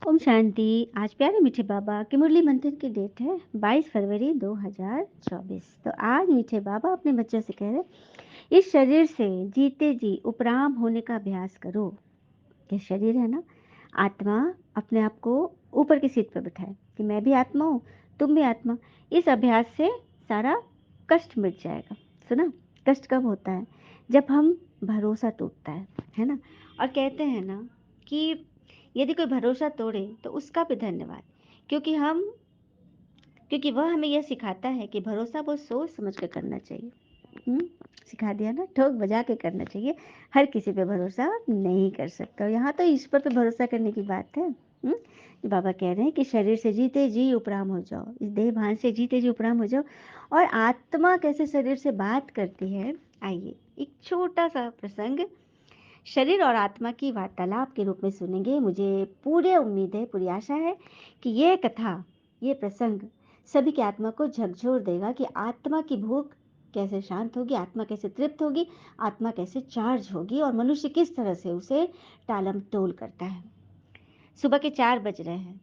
ओम शांति। आज प्यारे मीठे बाबा के मुरली मंथन की डेट है 22 फरवरी 2024। तो आज मीठे बाबा अपने बच्चों से कह रहे इस शरीर से जीते जी उपराम होने का अभ्यास करो। ये शरीर है ना, आत्मा अपने आप को ऊपर की सीट पर बिठाए कि मैं भी आत्मा हूँ, तुम भी आत्मा। इस अभ्यास से सारा कष्ट मिट जाएगा। सुना, कष्ट कब होता है? जब हम भरोसा टूटता है ना। और कहते हैं ना कि यदि कोई भरोसा तोड़े तो उसका भी धन्यवाद, क्योंकि हम क्योंकि वह हमें यह सिखाता है कि भरोसा वो सोच समझ कर करना चाहिए। सिखा दिया ना, ठोक बजा के करना चाहिए। हर किसी पे भरोसा नहीं कर सकता। यहाँ तो ईश्वर पे भरोसा करने की बात है। बाबा कह रहे हैं कि शरीर से जीते जी उपराम हो जाओ, इस देह भान से जीते जी उपराम हो जाओ। और आत्मा कैसे शरीर से बात करती है, आइए एक छोटा सा प्रसंग शरीर और आत्मा की वार्तालाप के रूप में सुनेंगे। मुझे पूरी उम्मीद है, पूरी आशा है कि ये कथा, ये प्रसंग सभी की आत्मा को झकझोर देगा कि आत्मा की भूख कैसे शांत होगी, आत्मा कैसे तृप्त होगी, आत्मा कैसे चार्ज होगी और मनुष्य किस तरह से उसे टालम टोल करता है। सुबह के 4 बज रहे हैं।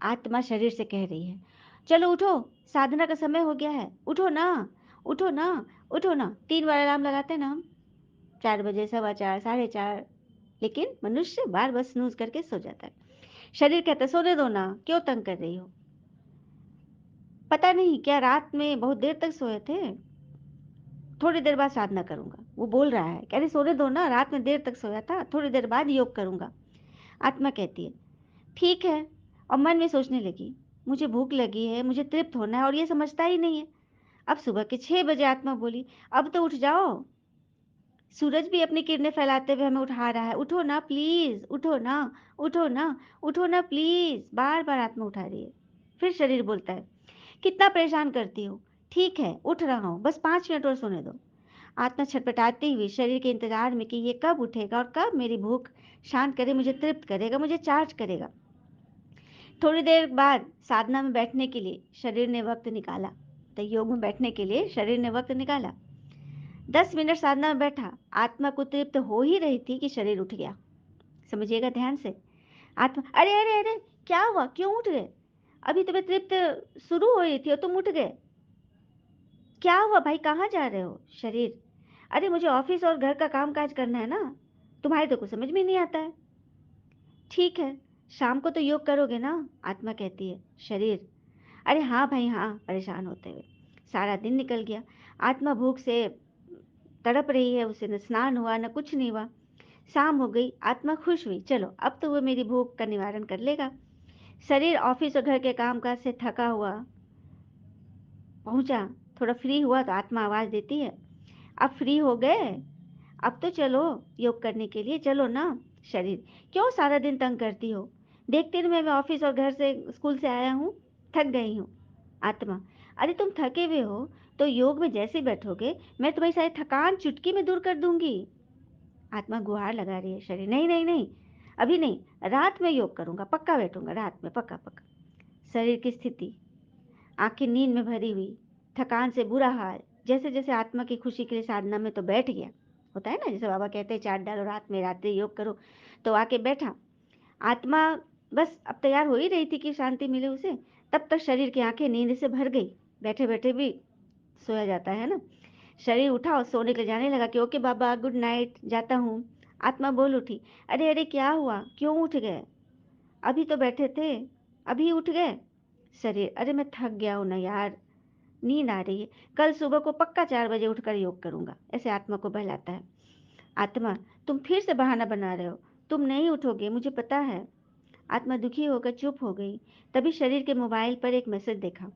आत्मा शरीर से कह रही है, चलो उठो, साधना का समय हो गया है, उठो ना, उठो ना, उठो ना। 3 बार अलार्म लगाते हैं ना हम, 4 बजे, 4:15, 4:30। लेकिन मनुष्य बार बार स्नूज करके सो जाता है। शरीर कहता है सोने दो ना, क्यों तंग कर रही हो? पता नहीं क्या रात में बहुत देर तक सोए थे, थोड़ी देर बाद साधना करूंगा। वो बोल रहा है कि अरे सोने दो ना, रात में देर तक सोया था, थोड़ी देर बाद योग करूंगा। आत्मा कहती है ठीक है, और मन में सोचने लगी मुझे भूख लगी है, मुझे तृप्त होना है, और ये समझता ही नहीं है। अब सुबह के 6 बजे आत्मा बोली अब तो उठ जाओ, सूरज भी अपनी किरणें फैलाते हुए हमें उठा रहा है, उठो ना प्लीज, उठो ना, उठो ना, उठो ना प्लीज। बार बार आत्मा उठा रही है। फिर शरीर बोलता है कितना परेशान करती हो, ठीक है उठ रहा हूँ, बस 5 मिनट और सोने दो। आत्मा छटपटाती हुई शरीर के इंतजार में कि ये कब उठेगा और कब मेरी भूख शांत करे, मुझे तृप्त करेगा, मुझे चार्ज करेगा। थोड़ी देर बाद साधना में बैठने के लिए शरीर ने वक्त निकाला, तो योग में बैठने के लिए शरीर ने वक्त निकाला। 10 मिनट साधना में बैठा, आत्मा को तृप्त हो ही रही थी कि शरीर उठ गया। समझिएगा ध्यान से। आत्मा अरे अरे अरे, क्या हुआ, क्यों उठ गए? अभी तुम्हें तृप्त शुरू हो रही थी और तुम उठ गए। क्या हुआ भाई, कहाँ जा रहे हो? शरीर अरे मुझे ऑफिस और घर का काम काज करना है ना, तुम्हारे तो कुछ समझ में नहीं आता है। ठीक है, शाम को तो योग करोगे ना? आत्मा कहती है। शरीर अरे हाँ भाई हाँ, परेशान होते हुए सारा दिन निकल गया। आत्मा भूख से तड़प रही है, उसे न स्नान हुआ न कुछ नहीं हुआ। शाम हो गई, आत्मा खुश हुई, चलो अब तो वो मेरी भूख का निवारण कर लेगा। शरीर ऑफिस और घर के कामकाज से थका हुआ पहुंचा, थोड़ा फ्री हुआ तो आत्मा आवाज देती है अब फ्री हो गए, अब तो चलो योग करने के लिए, चलो ना। शरीर क्यों सारा दिन तंग करती हो, देखते रहो मैं ऑफिस और घर से स्कूल से आया हूँ, थक गई हूँ। आत्मा अरे तुम थके हुए हो तो योग में जैसे बैठोगे मैं तुम्हारी सारी थकान चुटकी में दूर कर दूंगी। आत्मा गुहार लगा रही है। शरीर नहीं नहीं नहीं, अभी नहीं, रात में योग करूंगा, पक्का बैठूंगा रात में, पक्का पक्का। शरीर की स्थिति, आंखें नींद में भरी हुई, थकान से बुरा हाल। जैसे जैसे आत्मा की खुशी के लिए साधना में तो बैठ गया, होता है ना, जैसे बाबा कहते हैं चाट डालो रात में, रात्रि योग करो, तो आके बैठा। आत्मा बस अब तैयार हो ही रही थी कि शांति मिले उसे, तब तक शरीर की आंखें नींद से भर गई। बैठे बैठे भी सोया जाता है ना। शरीर उठा और सोने के लिए जाने लगा कि ओके बाबा गुड नाइट, जाता हूँ। आत्मा बोल उठी अरे अरे क्या हुआ, क्यों उठ गए? अभी तो बैठे थे, अभी उठ गए। शरीर अरे मैं थक गया हूँ ना यार, नींद आ रही है, कल सुबह को पक्का 4 बजे उठकर योग करूंगा, ऐसे आत्मा को बहलाता है। आत्मा तुम फिर से बहाना बना रहे हो, तुम नहीं उठोगे मुझे पता है। आत्मा दुखी होकर चुप हो गई। तभी शरीर के मोबाइल पर एक मैसेज देखा।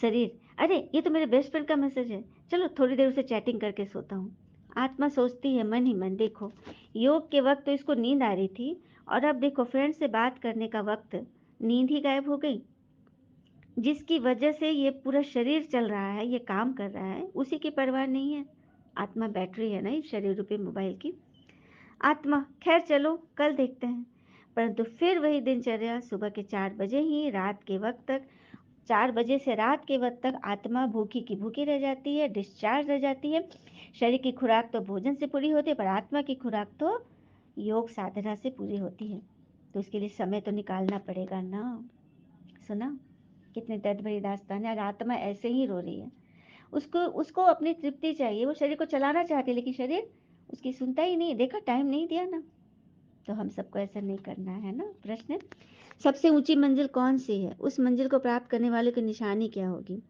शरीर अरे ये तो मेरे बेस्ट फ्रेंड का मैसेज है, चलो थोड़ी देर उसे चैटिंग करके सोता हूँ। आत्मा सोचती है मन ही मन, देखो योग के वक्त तो इसको नींद आ रही थी, और अब देखो फ्रेंड से बात करने का वक्त नींद ही गायब हो गई। जिसकी वजह से ये पूरा शरीर चल रहा है, ये काम कर रहा है, उसी की परवाह नहीं है। आत्मा बैटरी है ना इस शरीर रूपी मोबाइल की। आत्मा खैर चलो कल देखते हैं। परंतु फिर वही दिनचर्या, सुबह के 4 बजे ही रात के वक्त तक, 4 बजे से रात के वक्त तक आत्मा भूखी की भूखी रह जाती है, डिस्चार्ज रह जाती है। शरीर की खुराक तो भोजन से पूरी होती है, पर आत्मा की खुराक तो योग साधना से पूरी होती है। तो उसके लिए समय तो निकालना पड़ेगा ना। सुना कितने दर्द भरी दास्तान है। आज आत्मा ऐसे ही रो रही है, उसको उसको अपनी तृप्ति चाहिए, वो शरीर को चलाना चाहती है लेकिन शरीर उसकी सुनता ही नहीं। देखा, टाइम नहीं दिया ना। तो हम सबको ऐसा नहीं करना है ना। प्रश्न, सबसे ऊंची मंजिल कौन सी है? उस मंजिल को प्राप्त करने वालों की निशानी क्या होगी?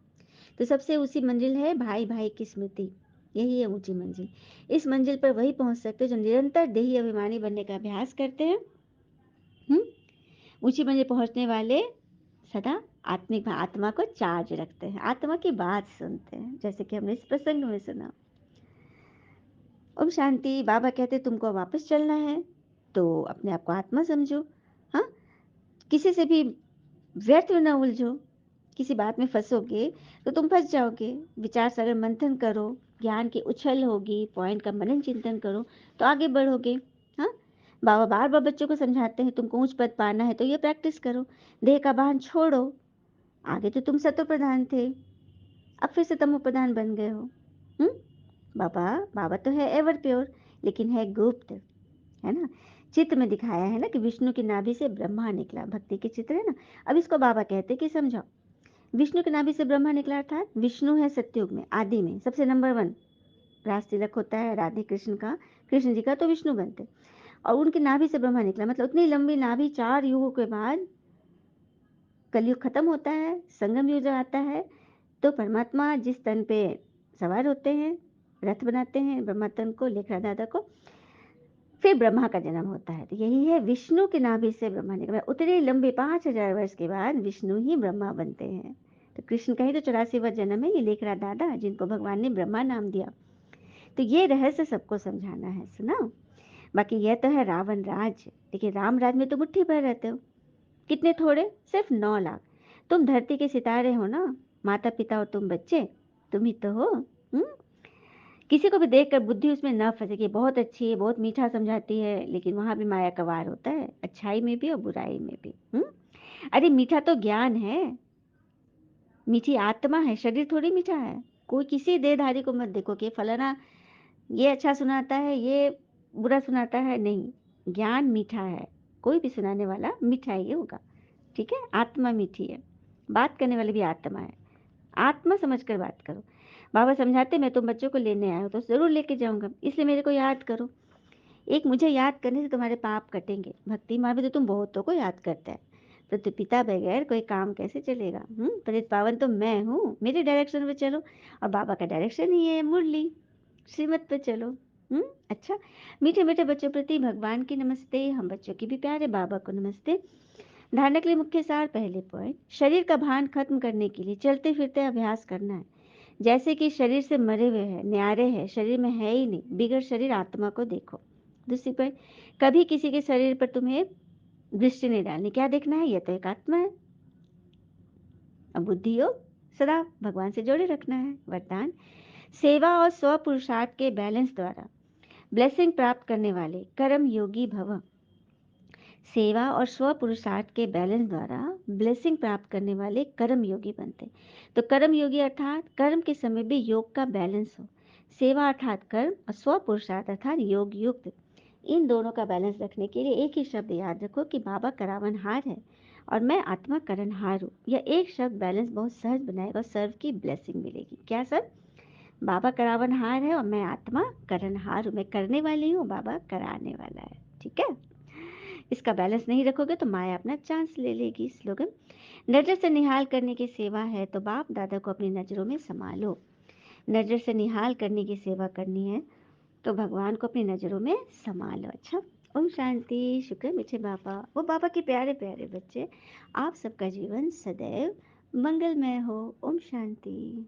तो सबसे ऊंची मंजिल है भाई भाई की स्मृति। यही है ऊंची मंजिल। इस मंजिल पर वही पहुंच सकते हैं जो निरंतर देही अभिमानी बनने का अभ्यास करते हैं। ऊंची मंजिल पहुंचने वाले सदा आत्मिक आत्मा को चार्ज रखते हैं, आत्मा की बात सुनते हैं, जैसे कि हमने इस प्रसंग में सुना। ओम शांति। बाबा कहते तुमको वापस चलना है तो अपने आप को आत्मा समझो। हाँ, किसी से भी व्यर्थ में न उलझो। किसी बात में फंसोगे तो तुम फंस जाओगे। विचार सागर मंथन करो, ज्ञान की उछल होगी, पॉइंट का मनन चिंतन करो तो आगे बढ़ोगे। हाँ, बाबा बार बार बच्चों को समझाते हैं तुमको ऊंच पद पाना है तो ये प्रैक्टिस करो। देह का भान छोड़ो। आगे तो तुम सतो प्रधान थे, अब फिर से तमो प्रधान बन गए हो। हम्म बाबा बाबा तो है एवर प्योर, लेकिन है गुप्त, है ना। चित्र में दिखाया है ना कि विष्णु की नाभि से ब्रह्मा निकला, भक्ति के चित्र है ना। अब इसको बाबा कहते कि समझो, विष्णु की नाभि से ब्रह्मा निकला अर्थात विष्णु है सत्युग में, आदि में सबसे नंबर 1। रास तिलक होता है राधे कृष्ण का, कृष्ण जी का, तो विष्णु बनते और उनकी नाभि से ब्रह्मा निकला। मतलब उतनी लंबी नाभि, 4 युगों के बाद कलयुग खत्म होता है, संगम युग आता है, तो परमात्मा जिस तन पे सवार होते हैं, रथ बनाते हैं ब्रह्मा तन को, लेखरा दादा को, फिर ब्रह्मा का जन्म होता है। तो यही है विष्णु के नाभि से ब्रह्मा निकला। उतनी लंबी 5000 वर्ष के बाद विष्णु ही ब्रह्मा बनते हैं। तो कृष्ण का ही तो 84वां जन्म है ये लेखरा दादा, जिनको भगवान ने ब्रह्मा नाम दिया। तो ये रहस्य सबको समझाना है, सुना। बाकी यह तो है रावण राज, लेकिन राम राज में तो मुट्ठी भर रहते हो। कितने थोड़े, सिर्फ 9 लाख। तुम धरती के सितारे हो ना, माता पिता और तुम बच्चे, तुम ही तो हो। हम्म किसी को भी देखकर बुद्धि उसमें न फंसे कि बहुत अच्छी है, बहुत मीठा समझाती है, लेकिन वहां भी माया का वार होता है, अच्छाई में भी और बुराई में भी। अरे मीठा तो ज्ञान है, मीठी आत्मा है, शरीर थोड़ी मीठा है। कोई किसी देहधारी को मत देखो कि फलाना ये अच्छा सुनाता है, ये बुरा सुनाता है, नहीं। ज्ञान मीठा है, कोई भी सुनाने वाला मीठा ही होगा। ठीक है, आत्मा मीठी है, बात करने वाली भी आत्मा है। आत्मा समझकर बात करो। बाबा समझाते मैं तुम बच्चों को लेने आया हो तो जरूर लेके जाऊंगा, इसलिए मेरे को याद करो। एक मुझे याद करने से तुम्हारे पाप कटेंगे। भक्ति मार्ग में तो तुम बहुतों को याद करता है, तो पिता बगैर कोई काम कैसे चलेगा। पतित पावन तो मैं हूँ, मेरे डायरेक्शन पे चलो। और बाबा का डायरेक्शन ही है मुरली, श्रीमत पे चलो। अच्छा, मीठे मीठे बच्चों प्रति भगवान की नमस्ते, हम बच्चों की भी प्यारे बाबा को नमस्ते। धारणा के लिए मुख्य सार, पहले पॉइंट, शरीर का भान खत्म करने के लिए चलते फिरते अभ्यास करना है। जैसे कि शरीर से मरे हुए हैं, न्यारे हैं, शरीर में है ही नहीं, बिगड़ शरीर आत्मा को देखो। दूसरी पॉइंट, कभी किसी के शरीर पर तुम्हें दृष्टि नहीं डालनी। क्या देखना है, यह तो एक आत्मा है। अब बुद्धि योग सदा भगवान से जोड़े रखना है। वरदान, सेवा और स्व पुरुषार्थ के बैलेंस द्वारा ब्लेसिंग प्राप्त करने वाले कर्म योगी भव। सेवा और स्व पुरुषार्थ के बैलेंस द्वारा ब्लेसिंग प्राप्त करने वाले कर्म योगी बनते। तो कर्म योगी अर्थात कर्म के समय भी योग का बैलेंस हो। सेवा अर्थात कर्म और स्व पुरुषार्थ अर्थात योग युक्त। इन दोनों का बैलेंस रखने के लिए एक ही शब्द याद रखो कि बाबा करावनहार है और मैं आत्मा करणहार हूँ। यह एक शब्द बैलेंस बहुत सहज बनाएगा और सर्व की ब्लेसिंग मिलेगी। क्या सर? बाबा करावनहार है और मैं आत्मा करणहार हूँ। मैं करने वाली हूँ, बाबा कराने वाला है। ठीक है, इसका बैलेंस नहीं रखोगे तो माया अपना चांस ले लेगी। स्लोगन, नजर से निहाल करने की सेवा है तो बाप दादा को अपनी नजरों में संभालो। नजर से निहाल करने की सेवा करनी है तो भगवान को अपनी नजरों में संभालो। अच्छा, ओम शांति। शुक्र मीठे बाबा, वो बाबा के प्यारे प्यारे बच्चे, आप सबका जीवन सदैव मंगलमय हो। ओम शांति।